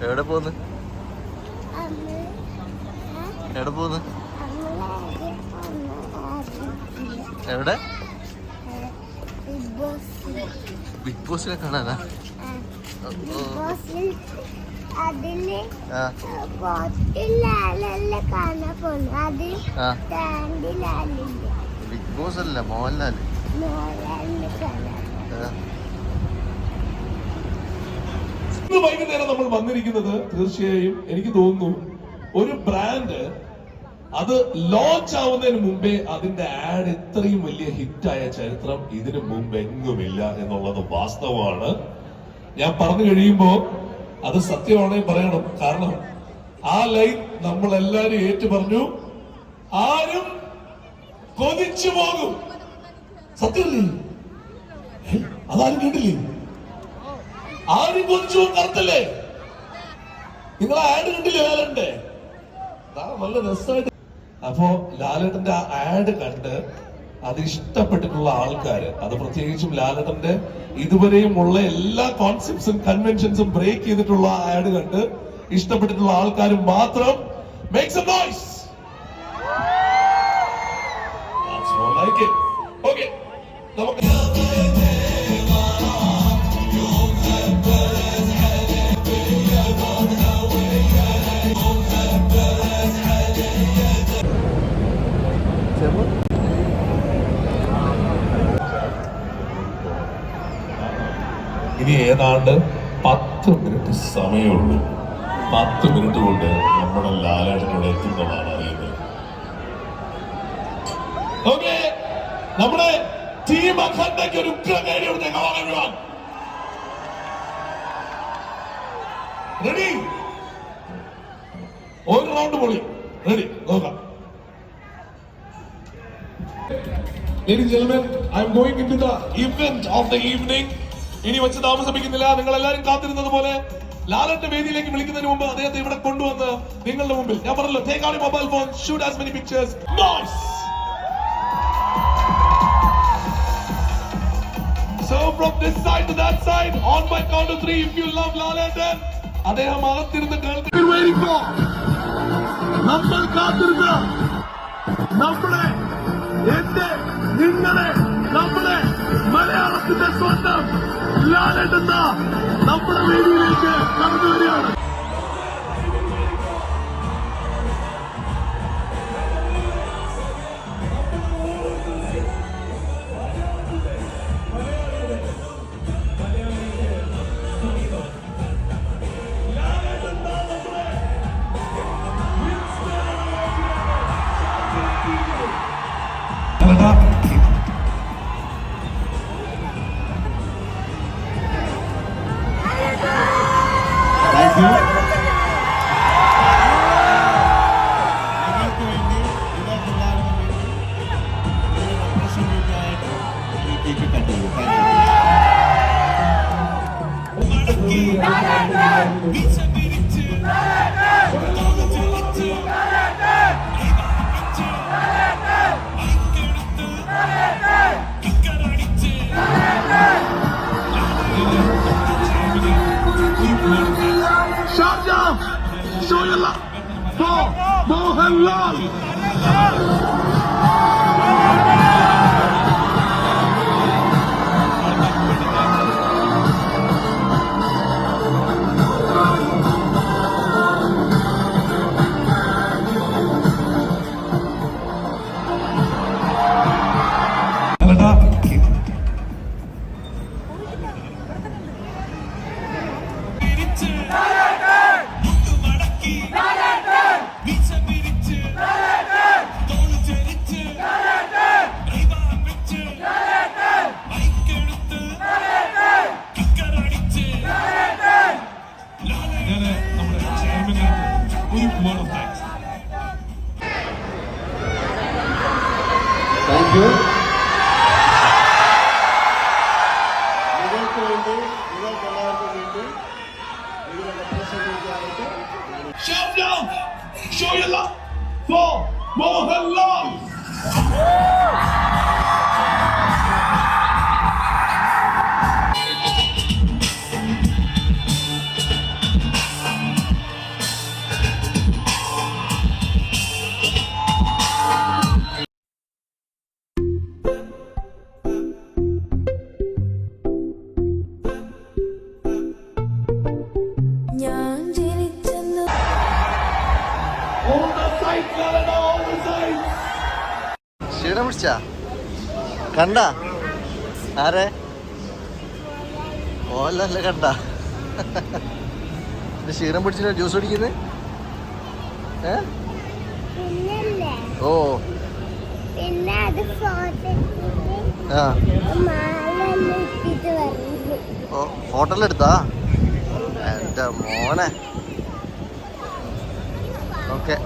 എവിടെ പോന്ന്? എവിടെ പോന്ന്? എവിടെ? ബിഗ് ബോസിനെ കാണാനാ? ബിഗ് ബോസ് അല്ല, മോഹൻലാൽ. വൈകുന്നേരം നമ്മൾ വന്നിരിക്കുന്നത് തീർച്ചയായും എനിക്ക് തോന്നുന്നു ഒരു ബ്രാൻഡ് അത് ലോഞ്ച് ആവുന്നതിന് മുമ്പേ അതിന്റെ ആഡ് ഇത്രയും വലിയ ഹിറ്റായ ചരിത്രം ഇതിനു മുമ്പ് എങ്ങുമില്ല എന്നുള്ളത് വാസ്തവമാണ്. ഞാൻ പറഞ്ഞു കഴിയുമ്പോ അത് സത്യമാണെങ്കിൽ പറയണം. കാരണം ആ ലൈൻ നമ്മൾ എല്ലാരും ഏറ്റു പറഞ്ഞു, ആരും കൊതിച്ചു പോകും. സത്യമല്ലേ? അതാരും കേട്ടില്ലേ? ആരും കൊതിച്ചു പോകും. കറുത്തല്ലേ? നിങ്ങൾ ആഡ് കണ്ടില്ലേ ലാലേട്ടന്റെ? നല്ല രസമായിട്ട്. അപ്പോ ലാലേട്ടന്റെ ആ ആഡ് കണ്ട് അത് ഇഷ്ടപ്പെട്ടിട്ടുള്ള ആൾക്കാര്, അത് പ്രത്യേകിച്ചും ലാലേട്ടന്റെ ഇതുവരെയും ഉള്ള എല്ലാ കോൺസെപ്റ്റ്സും കൺവെൻഷൻസും ബ്രേക്ക് ചെയ്തിട്ടുള്ള ആഡ് കണ്ട് ഇഷ്ടപ്പെട്ടിട്ടുള്ള ആൾക്കാർ മാത്രം make some noise. That's more like it. Okay. നമുക്ക് ഇനി ഏതാണ്ട് 10 മിനിറ്റ് സമയമുള്ളൂ. 10 മിനിറ്റ് കൊണ്ട് നമ്മുടെ ലാലേട്ടനോട് എത്തുന്നതാണ് അറിയുന്നത്. ഓക്കെ, നമ്മുടെ ടീം അഖണ്ഡയ്ക്ക് ഒരു ഉഗ്രം നേടി കൊടുത്തേക്കാം. റെഡി? ഒരു റൗണ്ട് പൊളി. റെഡി? നോക്കാം. Ladies and gentlemen, I am going into the event of the evening. ഇനി വെച്ച് താമസിപ്പിക്കുന്നില്ല. നിങ്ങൾ എല്ലാവരും കാത്തിരുന്നത് പോലെ ലാലേട്ടന്റെ വേദിയിലേക്ക് വിളിക്കുന്നതിന് മുമ്പ് അദ്ദേഹത്തെ ഇവിടെ കൊണ്ടുവന്ന് നിങ്ങളുടെ മുമ്പിൽ ഞാൻ പറഞ്ഞല്ലോ, take out your mobile phone, shoot as many pictures. Nice. So from this side to that side, on my count of 3, if you love ലാലേട്ടൻ, അദ്ദേഹം അകത്തിരുന്ന് കേൾക്കും. നമ്മൾ കാത്തിരുന്ന നമ്മുടെ എന്റെ നിങ്ങളെ നമ്മുടെ മലയാളത്തിന്റെ സ്വന്തം ലാലേട്ടൻ നമ്മുടെ വേദിയിലേക്ക് കടന്നു വരികയാണ്. Show your love for Mohanlal. Thank you. Show your love for Mohanlal. പിടിച്ചാ കണ്ട ആരെ മോഹൻലാലിനെ കണ്ട ക്ഷീണം പിടിച്ചിട്ട് ജ്യൂസ് കുടിക്കുന്നത് ഓ പിന്നെ അത് ആ ഓ ഹോട്ടലെടുത്താ എൻ്റെ മോനെ ഓക്കെ